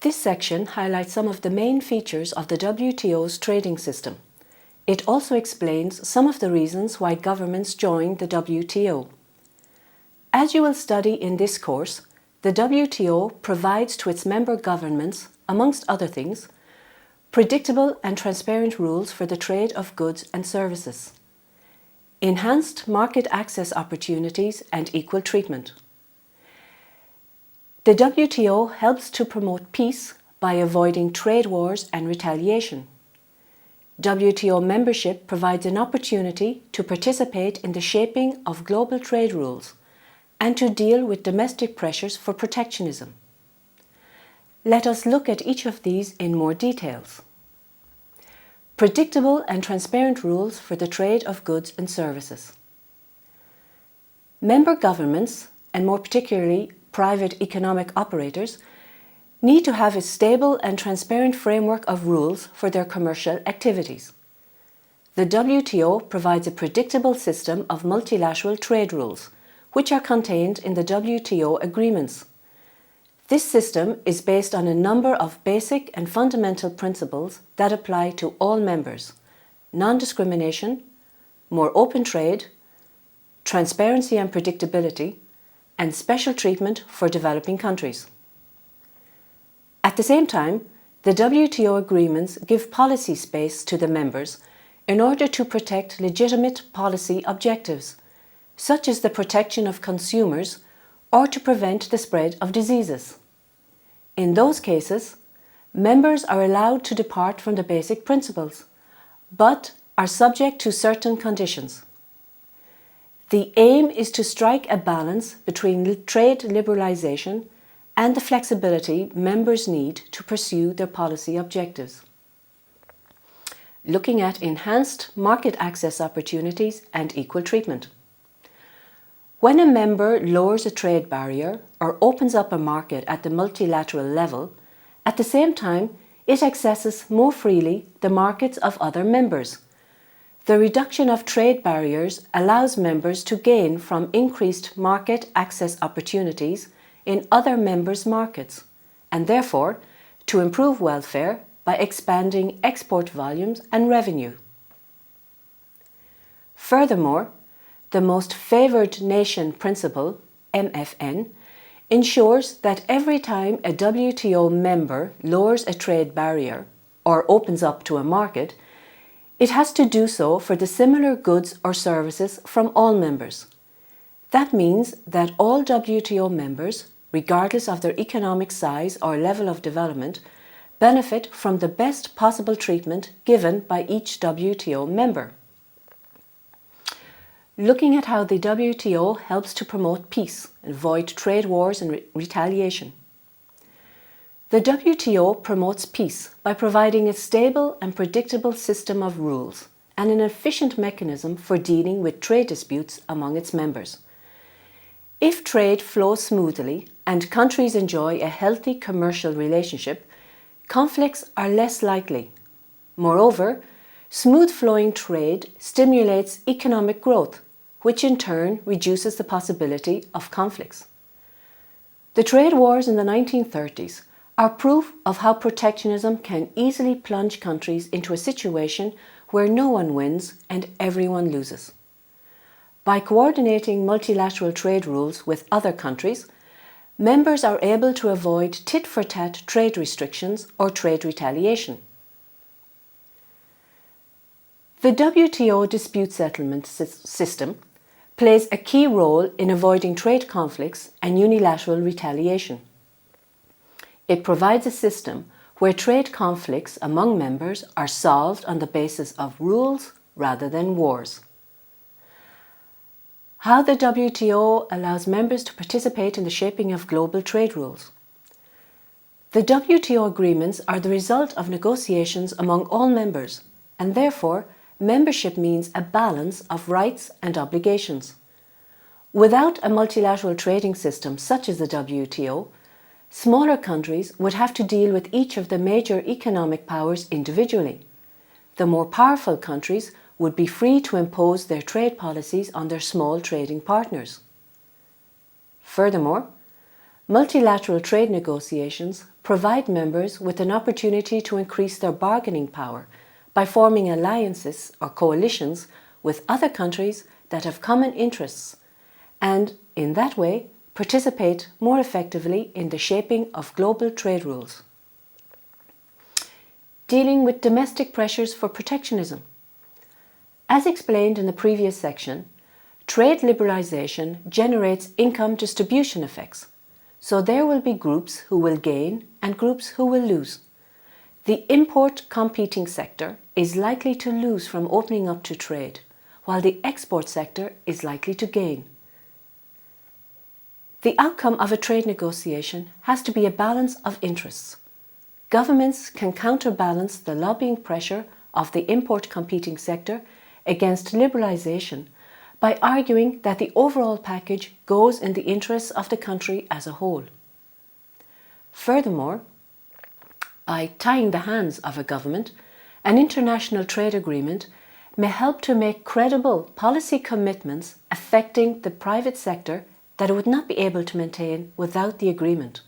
This section highlights some of the main features of the WTO's trading system. It also explains some of the reasons why governments join the WTO. As you will study in this course, the WTO provides to its member governments, amongst other things, predictable and transparent rules for the trade of goods and services, enhanced market access opportunities and equal treatment. The WTO helps to promote peace by avoiding trade wars and retaliation. WTO membership provides an opportunity to participate in the shaping of global trade rules and to deal with domestic pressures for protectionism. Let us look at each of these in more details. Predictable and transparent rules for the trade of goods and services. Member governments, and more particularly private economic operators, need to have a stable and transparent framework of rules for their commercial activities. The WTO provides a predictable system of multilateral trade rules, which are contained in the WTO agreements. This system is based on a number of basic and fundamental principles that apply to all members: non-discrimination, more open trade, transparency and predictability, and special treatment for developing countries. At the same time, the WTO agreements give policy space to the members in order to protect legitimate policy objectives, such as the protection of consumers or to prevent the spread of diseases. In those cases, members are allowed to depart from the basic principles, but are subject to certain conditions. The aim is to strike a balance between trade liberalization and the flexibility members need to pursue their policy objectives. Looking at enhanced market access opportunities and equal treatment. When a member lowers a trade barrier or opens up a market at the multilateral level, at the same time it accesses more freely the markets of other members. The reduction of trade barriers allows members to gain from increased market access opportunities in other members' markets, and therefore to improve welfare by expanding export volumes and revenue. Furthermore, the most favoured nation principle, MFN, ensures that every time a WTO member lowers a trade barrier or opens up to a market, it has to do so for the similar goods or services from all members. That means that all WTO members, regardless of their economic size or level of development, benefit from the best possible treatment given by each WTO member. Looking at how the WTO helps to promote peace and avoid trade wars and retaliation. The WTO promotes peace by providing a stable and predictable system of rules and an efficient mechanism for dealing with trade disputes among its members. If trade flows smoothly and countries enjoy a healthy commercial relationship, conflicts are less likely. Moreover, smooth-flowing trade stimulates economic growth, which in turn reduces the possibility of conflicts. The trade wars in the 1930s are proof of how protectionism can easily plunge countries into a situation where no one wins and everyone loses. By coordinating multilateral trade rules with other countries, members are able to avoid tit-for-tat trade restrictions or trade retaliation. The WTO dispute settlement system plays a key role in avoiding trade conflicts and unilateral retaliation. It provides a system where trade conflicts among members are solved on the basis of rules rather than wars. How the WTO allows members to participate in the shaping of global trade rules. The WTO agreements are the result of negotiations among all members, and therefore membership means a balance of rights and obligations. Without a multilateral trading system such as the WTO, smaller countries would have to deal with each of the major economic powers individually. The more powerful countries would be free to impose their trade policies on their small trading partners. Furthermore, Multilateral trade negotiations provide members with an opportunity to increase their bargaining power by forming alliances or coalitions with other countries that have common interests, and in that way participate more effectively in the shaping of global trade rules. Dealing with domestic pressures for protectionism. As explained in the previous section, trade liberalization generates income distribution effects, so there will be groups who will gain and groups who will lose. The import competing sector is likely to lose from opening up to trade, while the export sector is likely to gain. The outcome of a trade negotiation has to be a balance of interests. Governments can counterbalance the lobbying pressure of the import competing sector against liberalization by arguing that the overall package goes in the interests of the country as a whole. Furthermore, by tying the hands of a government, an international trade agreement may help to make credible policy commitments affecting the private sector that it would not be able to maintain without the agreement.